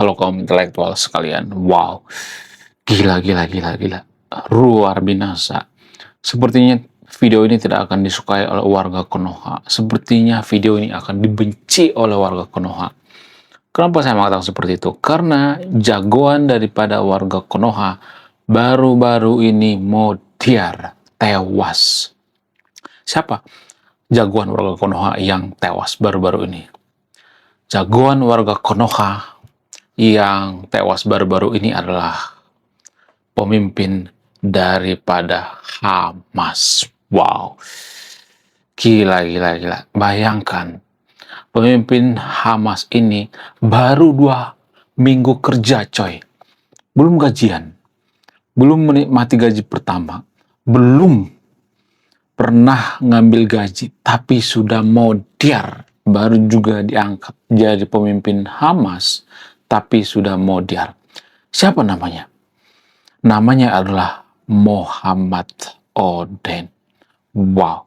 Halo kaum intelektual sekalian. Wow, gila, gila, gila, gila. Luar binasa. Sepertinya video ini tidak akan disukai oleh warga Konoha. Sepertinya video ini akan dibenci oleh warga Konoha. Kenapa saya mengatakan seperti itu? Karena jagoan daripada warga Konoha baru-baru ini modiar, tewas. Siapa jagoan warga Konoha yang tewas baru-baru ini? Jagoan warga Konoha yang tewas baru-baru ini adalah pemimpin daripada Hamas. Wow, gila, gila, gila. Bayangkan, pemimpin Hamas ini baru 2 minggu kerja, coy. Belum gajian, belum menikmati gaji pertama, belum pernah ngambil gaji, tapi sudah modiar. Baru juga diangkat jadi pemimpin Hamas, tapi sudah modiar. Siapa namanya? Namanya adalah Mohammed Oden. Wow,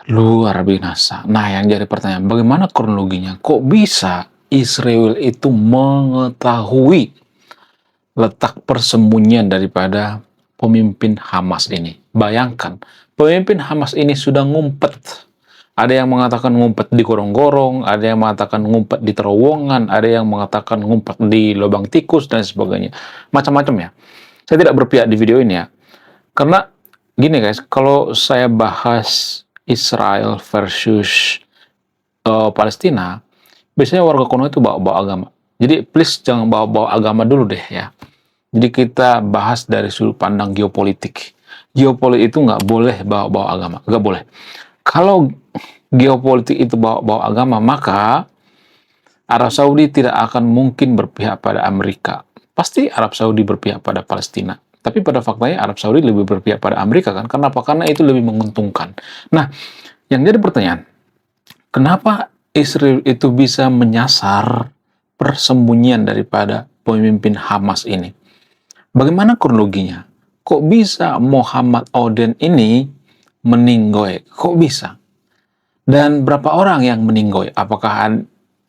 luar biasa. Nah, yang jadi pertanyaan, bagaimana kronologinya? Kok bisa Israel itu mengetahui letak persembunyian daripada pemimpin Hamas ini? Bayangkan, pemimpin Hamas ini sudah ngumpet. Ada yang mengatakan ngumpet di gorong-gorong, ada yang mengatakan ngumpet di terowongan, ada yang mengatakan ngumpet di lubang tikus, dan sebagainya. Macam-macam ya. Saya tidak berpihak di video ini ya. Karena gini guys, kalau saya bahas Israel versus Palestina, biasanya warga Konoha itu bawa-bawa agama. Jadi please jangan bawa-bawa agama dulu deh ya. Jadi kita bahas dari sudut pandang geopolitik. Geopolitik itu nggak boleh bawa-bawa agama, nggak boleh. Kalau geopolitik itu bawa-bawa agama, maka Arab Saudi tidak akan mungkin berpihak pada Amerika. Pasti Arab Saudi berpihak pada Palestina. Tapi pada faktanya Arab Saudi lebih berpihak pada Amerika kan? Kenapa? Karena itu lebih menguntungkan. Nah, yang jadi pertanyaan, kenapa Israel itu bisa menyasar persembunyian daripada pemimpin Hamas ini? Bagaimana kronologinya? Kok bisa Mohammed Oden ini meninggoy? Kok bisa? Dan berapa orang yang meninggoy? Apakah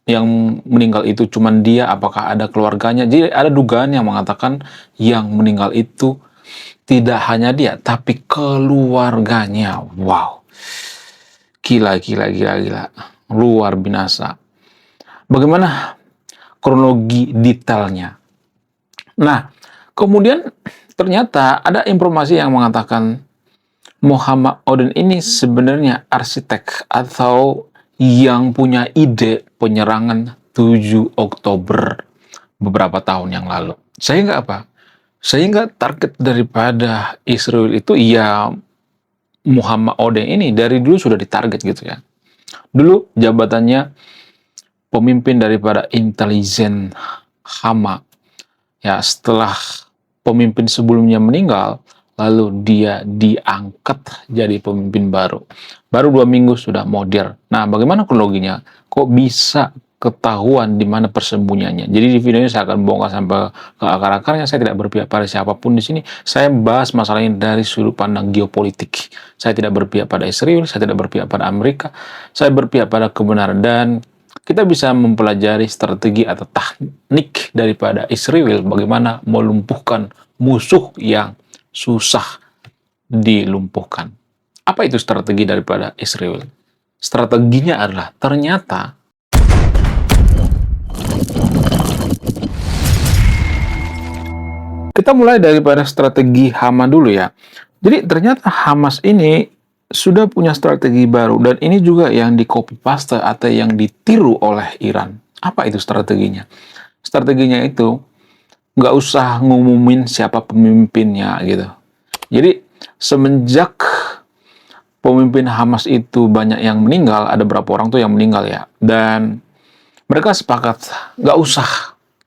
yang meninggal itu cuma dia? Apakah ada keluarganya? Jadi ada dugaan yang mengatakan yang meninggal itu tidak hanya dia, tapi keluarganya. Wow, gila, gila, gila, gila. Luar binasa. Bagaimana kronologi detailnya? Nah, kemudian ternyata ada informasi yang mengatakan Mohammed Oden ini sebenarnya arsitek atau yang punya ide penyerangan 7 Oktober beberapa tahun yang lalu. Sehingga apa? Sehingga target daripada Israel itu ya Mohammed Oden ini dari dulu sudah ditarget gitu ya. Dulu jabatannya pemimpin daripada intelijen Hamas. Ya, setelah pemimpin sebelumnya meninggal, lalu dia diangkat jadi pemimpin baru. Baru 2 minggu sudah modern. Nah, bagaimana kronologinya? Kok bisa ketahuan di mana persembunyiannya? Jadi di video ini saya akan bongkar sampai ke akar-akarnya. Saya tidak berpihak pada siapapun di sini. Saya bahas masalah ini dari sudut pandang geopolitik. Saya tidak berpihak pada Israel, saya tidak berpihak pada Amerika. Saya berpihak pada kebenaran, dan kita bisa mempelajari strategi atau teknik daripada Israel bagaimana melumpuhkan musuh yang susah dilumpuhkan. Apa itu strategi daripada Israel? Strateginya adalah ternyata kita mulai daripada strategi Hamas dulu ya. Jadi ternyata Hamas ini sudah punya strategi baru, dan ini juga yang di copy paste atau yang ditiru oleh Iran. Apa itu strateginya? Strateginya itu nggak usah ngumumin siapa pemimpinnya gitu. Jadi semenjak pemimpin Hamas itu banyak yang meninggal, ada berapa orang tuh yang meninggal ya, dan mereka sepakat nggak usah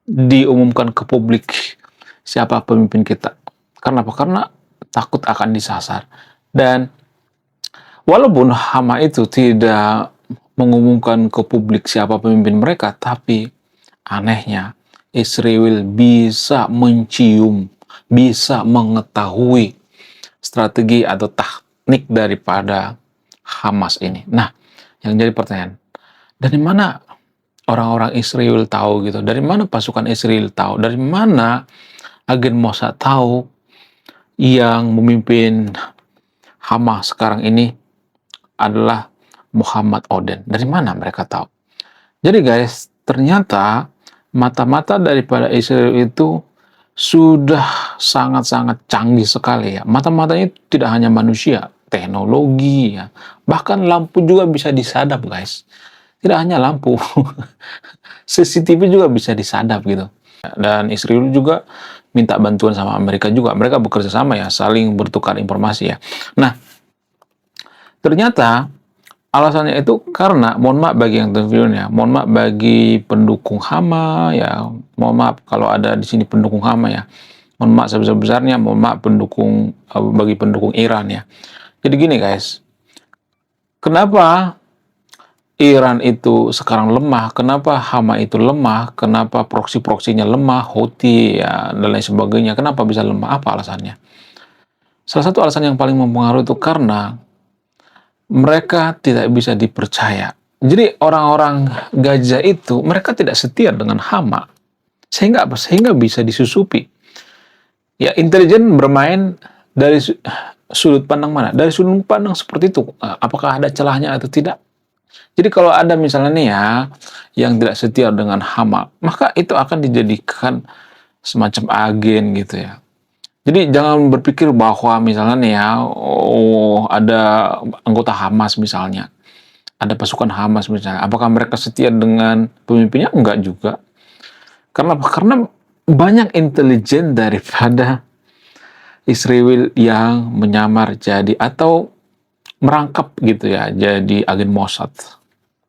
diumumkan ke publik siapa pemimpin kita. Karena apa? Karena takut akan disasar. Dan walaupun Hamas itu tidak mengumumkan ke publik siapa pemimpin mereka, tapi anehnya Israel bisa mencium, bisa mengetahui strategi atau teknik daripada Hamas ini. Nah, yang jadi pertanyaan, dari mana orang-orang Israel tahu gitu? Dari mana pasukan Israel tahu? Dari mana agen Mossad tahu yang memimpin Hamas sekarang ini adalah Muhammad Oden? Dari mana mereka tahu? Jadi guys, ternyata mata-mata daripada Israel itu sudah sangat-sangat canggih sekali ya. Mata-matanya tidak hanya manusia, teknologi ya. Bahkan lampu juga bisa disadap guys. Tidak hanya lampu, CCTV juga bisa disadap gitu. Dan Israel juga minta bantuan sama Amerika juga. Mereka bekerja sama ya, saling bertukar informasi ya. Nah, ternyata alasannya itu karena, mohon maaf bagi yang terviewnya, mohon maaf bagi pendukung Hama ya, mohon maaf kalau ada di sini pendukung Hama ya, mohon maaf sebesar-besarnya, mohon maaf bagi pendukung Iran ya. Jadi gini guys, kenapa Iran itu sekarang lemah, kenapa Hama itu lemah, kenapa proksi-proksinya lemah, Houthi ya, dan lain sebagainya, kenapa bisa lemah, apa alasannya? Salah satu alasan yang paling mempengaruhi itu karena mereka tidak bisa dipercaya. Jadi orang-orang Gaza itu, mereka tidak setia dengan Hama. Sehingga apa? Sehingga bisa disusupi. Ya, intelijen bermain dari sudut pandang mana? Dari sudut pandang seperti itu. Apakah ada celahnya atau tidak? Jadi kalau ada misalnya nih ya, yang tidak setia dengan Hama, maka itu akan dijadikan semacam agen gitu ya. Jadi jangan berpikir bahwa misalnya nih ya, oh ada anggota Hamas misalnya, ada pasukan Hamas misalnya, apakah mereka setia dengan pemimpinnya? Enggak juga. Karena apa? Karena banyak intelijen daripada Israel yang menyamar jadi atau merangkap gitu ya, jadi agen Mossad.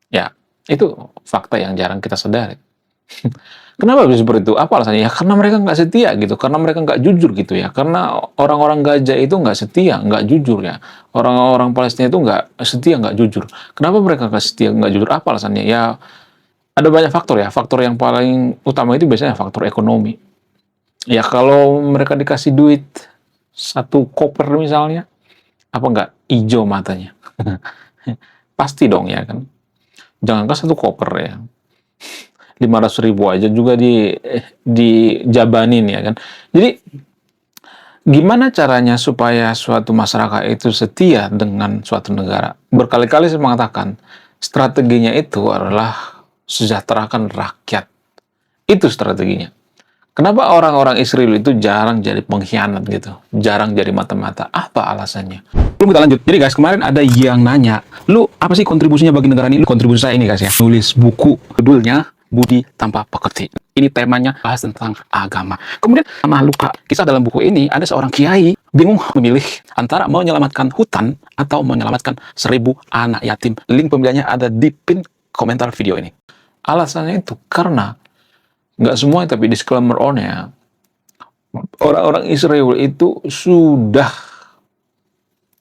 Ya, itu fakta yang jarang kita sadari. Kenapa bisa seperti itu? Apa alasannya? Ya karena mereka nggak setia gitu, karena mereka nggak jujur gitu ya. Karena orang-orang Gaza itu nggak setia, nggak jujur ya. Orang-orang Palestina itu nggak setia, nggak jujur. Kenapa mereka nggak setia, nggak jujur? Apa alasannya? Ya ada banyak faktor ya. Faktor yang paling utama itu biasanya faktor ekonomi. Ya kalau mereka dikasih duit satu koper misalnya, apa nggak hijau matanya? Pasti dong ya kan. Jangankan satu koper ya. 500.000 aja juga dijabanin ya kan. Jadi gimana caranya supaya suatu masyarakat itu setia dengan suatu negara? Berkali-kali saya mengatakan strateginya itu adalah sejahterakan rakyat. Itu strateginya. Kenapa orang-orang Israel itu jarang jadi pengkhianat gitu? Jarang jadi mata-mata. Apa alasannya? Belum kita lanjut. Jadi guys, kemarin ada yang nanya, lu apa sih kontribusinya bagi negara ini? Lu kontribusi saya ini guys ya. Nulis buku, judulnya Budi Tanpa Pekerti. Ini temanya bahas tentang agama. Kemudian sama luka. Kisah dalam buku ini ada seorang kiai bingung memilih antara menyelamatkan hutan atau menyelamatkan 1.000 anak yatim. Link pembeliannya ada di pin komentar video ini. Alasannya itu karena nggak semua, tapi disclaimer on-nya, orang-orang Israel itu sudah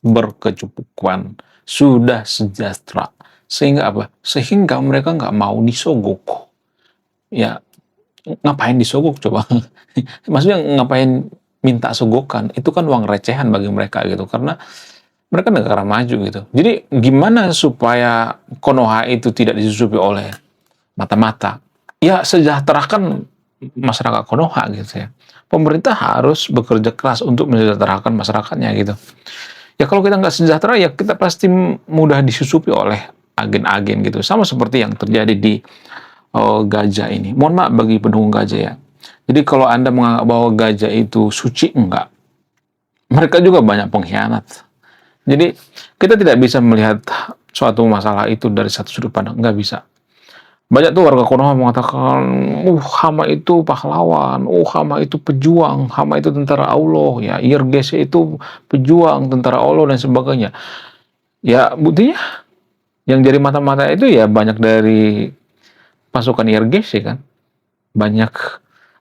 berkecukupan, sudah sejahtera. Sehingga apa? Sehingga mereka nggak mau disogok. Ya, ngapain disogok coba? Maksudnya ngapain minta sogokan? Itu kan uang recehan bagi mereka gitu. Karena mereka negara maju gitu. Jadi gimana supaya Konoha itu tidak disusupi oleh mata-mata? Ya sejahterakan masyarakat Konoha gitu ya. Pemerintah harus bekerja keras untuk mensejahterakan masyarakatnya gitu. Ya kalau kita nggak sejahtera ya kita pasti mudah disusupi oleh agen-agen gitu. Sama seperti yang terjadi di Gaza ini. Mohon maaf bagi pendukung Gaza ya. Jadi kalau Anda menganggap bahwa Gaza itu suci, enggak. Mereka juga banyak pengkhianat. Jadi kita tidak bisa melihat suatu masalah itu dari satu sudut pandang. Nggak bisa. Banyak tuh warga Konoha mengatakan, Hama itu pahlawan, Hama itu pejuang, Hama itu tentara Allah, ya, Irgese itu pejuang, tentara Allah, dan sebagainya. Ya, buktinya, yang jadi mata-mata itu ya banyak dari pasukan Irgese kan. Banyak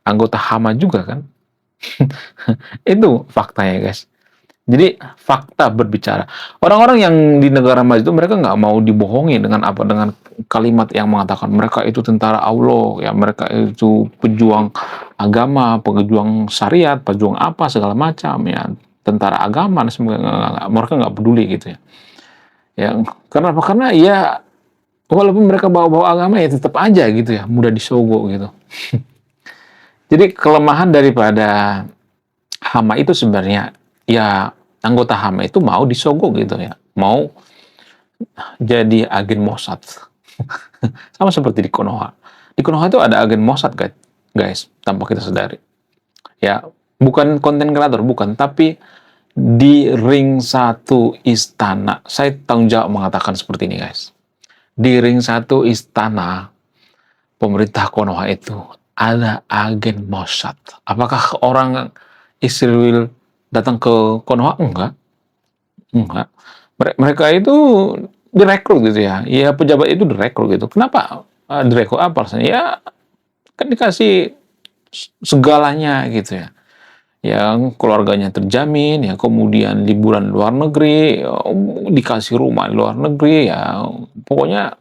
anggota Hama juga kan. Itu faktanya guys. Jadi fakta berbicara. Orang-orang yang di negara maju itu mereka nggak mau dibohongi dengan apa, dengan kalimat yang mengatakan mereka itu tentara Allah, ya mereka itu pejuang agama, pejuang syariat, pejuang apa segala macam ya, tentara agama, mereka nggak peduli gitu ya. Ya karena apa? Karena ya walaupun mereka bawa-bawa agama ya tetap aja gitu ya, mudah disogok gitu. Jadi kelemahan daripada hama itu sebenarnya ya anggota hama itu mau disogok gitu ya, mau jadi agen Mossad. Sama seperti di Konoha. Di Konoha itu ada agen Mossad guys, tanpa kita sadari. Ya, bukan konten kreator, bukan, tapi di ring satu istana, saya tanggung jawab mengatakan seperti ini guys. Di ring satu istana pemerintah Konoha itu ada agen Mossad. Apakah orang Israel datang ke Konoha? Enggak, enggak. Mereka itu direkrut gitu ya. Ya pejabat itu direkrut gitu. Kenapa direkrut apa alasannya? Ya kan dikasih segalanya gitu ya. Yang keluarganya terjamin, ya kemudian liburan luar negeri, ya, dikasih rumah di luar negeri, ya pokoknya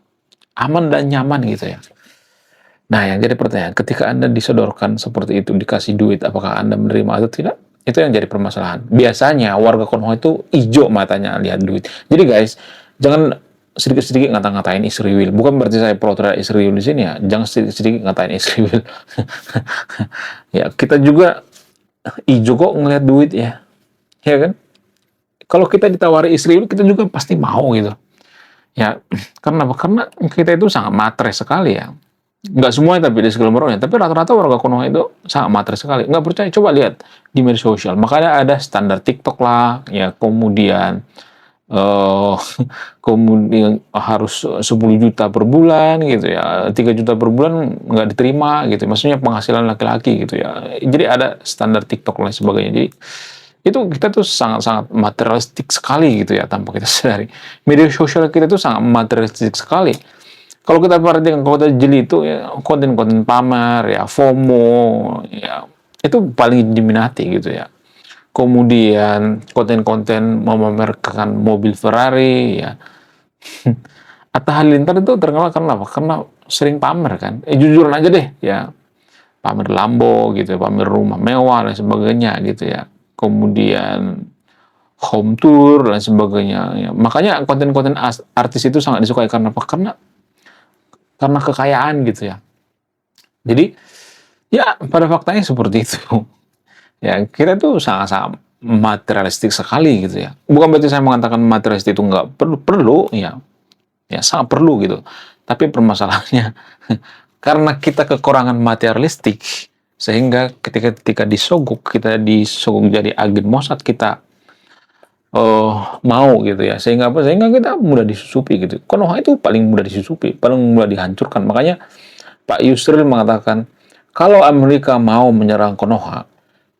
aman dan nyaman gitu ya. Nah, yang jadi pertanyaan, ketika Anda disodorkan seperti itu, dikasih duit, apakah Anda menerima atau tidak? Itu yang jadi permasalahan. Biasanya warga Konoha itu hijau matanya lihat duit. Jadi guys, jangan sedikit-sedikit ngata-ngatain Israel. Bukan berarti saya pro terhadap Israel di sini ya. Jangan sedikit-sedikit ngatain Israel. Ya, kita juga hijau kok ngelihat duit ya. Ya kan? Kalau kita ditawari Israel, kita juga pasti mau gitu. Ya, karena apa? Karena kita itu sangat matre sekali ya. Nggak semuanya tapi di sekelumparnya, tapi rata-rata warga Konoha itu sangat matre sekali. Nggak percaya, coba lihat di media sosial. Makanya ada standar TikTok lah, ya kemudian eh kemudian harus 10 juta per bulan gitu ya, 3 juta per bulan nggak diterima gitu. Maksudnya penghasilan laki-laki gitu ya. Jadi ada standar TikTok dan sebagainya. Jadi itu kita tuh sangat-sangat materialistik sekali gitu ya tanpa kita sadari. Media sosial kita tuh sangat materialistik sekali. Kalau kita perhatikan, kalau kita jeli itu ya konten-konten pamer, ya FOMO, ya itu paling diminati gitu ya. Kemudian konten-konten memamerkan mobil Ferrari, ya. Atta Halilintar itu terkenal karena apa? Karena sering pamer kan. Jujuran aja deh, ya pamer Lambo gitu, pamer rumah mewah dan sebagainya gitu ya. Kemudian home tour dan sebagainya. Ya. Makanya konten-konten artis itu sangat disukai karena apa? Karena kekayaan gitu ya. Jadi ya pada faktanya seperti itu. Ya kita tuh sangat-sangat materialistik sekali gitu ya. Bukan berarti saya mengatakan materialistik itu nggak perlu ya, ya sangat perlu gitu. Tapi permasalahannya karena kita kekurangan materialistik sehingga ketika disogok, kita disogok jadi agen Mossad, kita mau gitu ya, sehingga apa, sehingga kita mudah disusupi gitu. Konoha itu paling mudah disusupi, paling mudah dihancurkan. Makanya Pak Yusril mengatakan kalau Amerika mau menyerang Konoha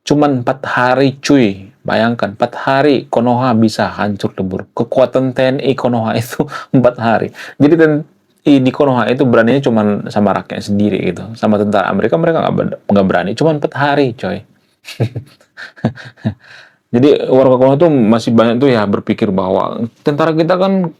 cuman 4 hari cuy, bayangkan 4 hari Konoha bisa hancur lebur. Kekuatan TNI Konoha itu 4 hari. Jadi TNI di Konoha itu beraninya cuman sama rakyat sendiri gitu, sama tentara Amerika mereka nggak berani, cuman 4 hari coy. Jadi warga Konoha tuh masih banyak tuh ya berpikir bahwa tentara kita kan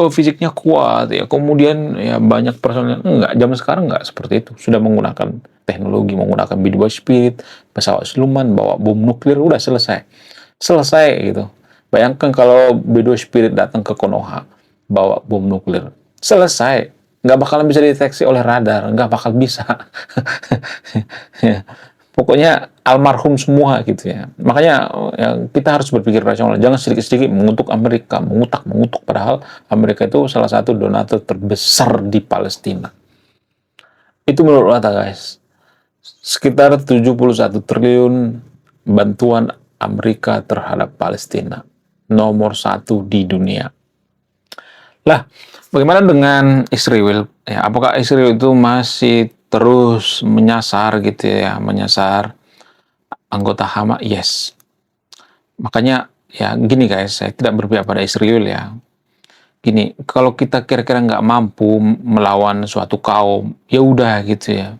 fisiknya kuat ya, kemudian ya banyak personel. Enggak, zaman sekarang enggak seperti itu. Sudah menggunakan teknologi, menggunakan B2 Spirit, pesawat siluman, bawa bom nuklir, udah selesai. Selesai gitu. Bayangkan kalau B2 Spirit datang ke Konoha, bawa bom nuklir. Selesai. Nggak bakalan bisa dideteksi oleh radar, nggak bakal bisa. Ya. Pokoknya almarhum semua gitu ya. Makanya ya, kita harus berpikir rasional. Jangan sedikit-sedikit mengutuk Amerika, mengutuk. Padahal Amerika itu salah satu donatur terbesar di Palestina. Itu menurut data guys. Sekitar 71 triliun bantuan Amerika terhadap Palestina. Nomor 1 di dunia. Lah, bagaimana dengan Israel? Ya, apakah Israel itu masih terus menyasar gitu ya, menyasar anggota Hamas? Yes. Makanya ya gini guys, saya tidak berpihak pada Israel ya. Gini, kalau kita kira-kira nggak mampu melawan suatu kaum, ya udah gitu ya.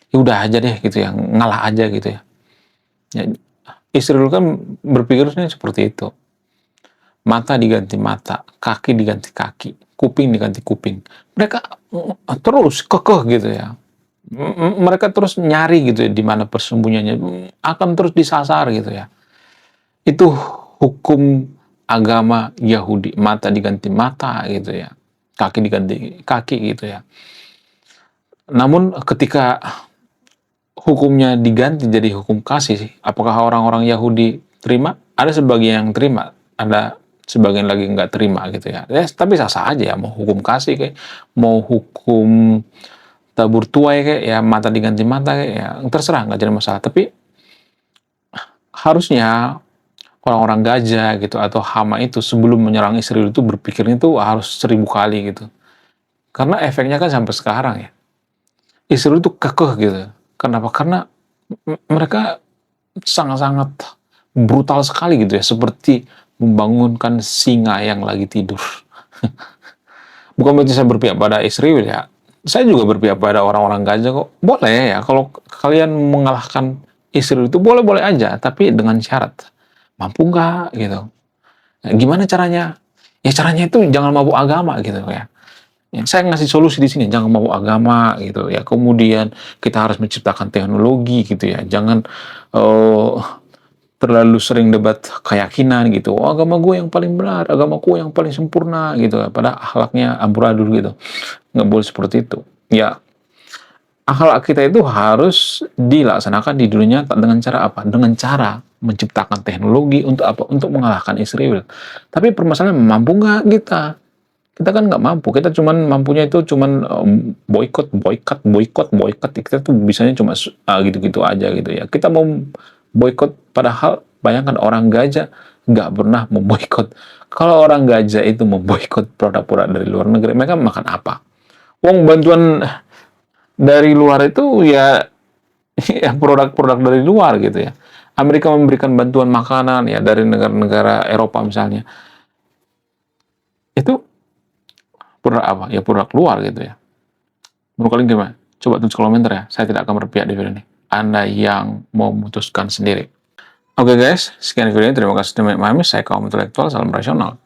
Ya udah aja deh gitu ya, ngalah aja gitu ya. Ya, Israel kan berpikirnya seperti itu. Mata diganti mata, kaki diganti kaki, kuping diganti kuping. Mereka terus kekeh gitu ya. Mereka terus nyari gitu ya di mana persembunyiannya, akan terus disasar gitu ya. Itu hukum agama Yahudi, mata diganti mata gitu ya. kaki diganti kaki gitu ya. Namun ketika hukumnya diganti jadi hukum kasih, apakah orang-orang Yahudi terima? Ada sebagian yang terima, ada sebagian lagi nggak terima gitu ya. Tapi sah-sah aja ya, mau hukum kasih kayak, mau hukum tabur tuai kayak ya, mata diganti mata kayak ya, terserah, nggak jadi masalah. Tapi harusnya orang-orang gajah gitu atau hama itu sebelum menyerang Israel itu berpikirnya itu harus 1000 kali gitu. Karena efeknya kan sampai sekarang ya. Israel itu kekeh gitu. Kenapa? Karena mereka sangat-sangat brutal sekali gitu ya, seperti membangunkan singa yang lagi tidur. Bukan berarti saya berpihak pada Israel ya. Saya juga berpihak pada orang-orang Gaza kok. Boleh ya, kalau kalian mengalahkan Israel itu boleh-boleh aja, tapi dengan syarat. Mampu nggak gitu. Nah, gimana caranya? Ya caranya itu jangan mabuk agama gitu ya. Ya, saya ngasih solusi di sini, jangan mabuk agama gitu ya. Kemudian kita harus menciptakan teknologi gitu ya. Jangan terlalu sering debat keyakinan gitu. Oh, agama gue yang paling benar, agama gue yang paling sempurna gitu. Padahal akhlaknya amburadul gitu. Nggak boleh seperti itu. Ya, akhlak kita itu harus dilaksanakan di dunia nyata dengan cara apa? Dengan cara menciptakan teknologi untuk apa? Untuk mengalahkan Israel. Tapi permasalahan mampu nggak kita? Kita kan nggak mampu. Kita cuman mampunya itu cuman boykot, boykot. Kita tuh bisanya cuma gitu-gitu aja gitu ya. Kita mau boykot, padahal bayangkan orang Gaza nggak pernah memboikot. Kalau orang Gaza itu memboikot produk-produk dari luar negeri, mereka makan apa? Wong bantuan dari luar itu ya, ya produk-produk dari luar gitu ya. Amerika memberikan bantuan makanan ya dari negara-negara Eropa misalnya. Itu produk apa? Ya produk luar gitu ya. Menurut kalian gimana? Coba tulis komentar ya. Saya tidak akan berpihak di video ini. Anda yang mau memutuskan sendiri. Oke guys, sekian video ini. Terima kasih sudah memahami. Saya kaum intelektual, salam rasional.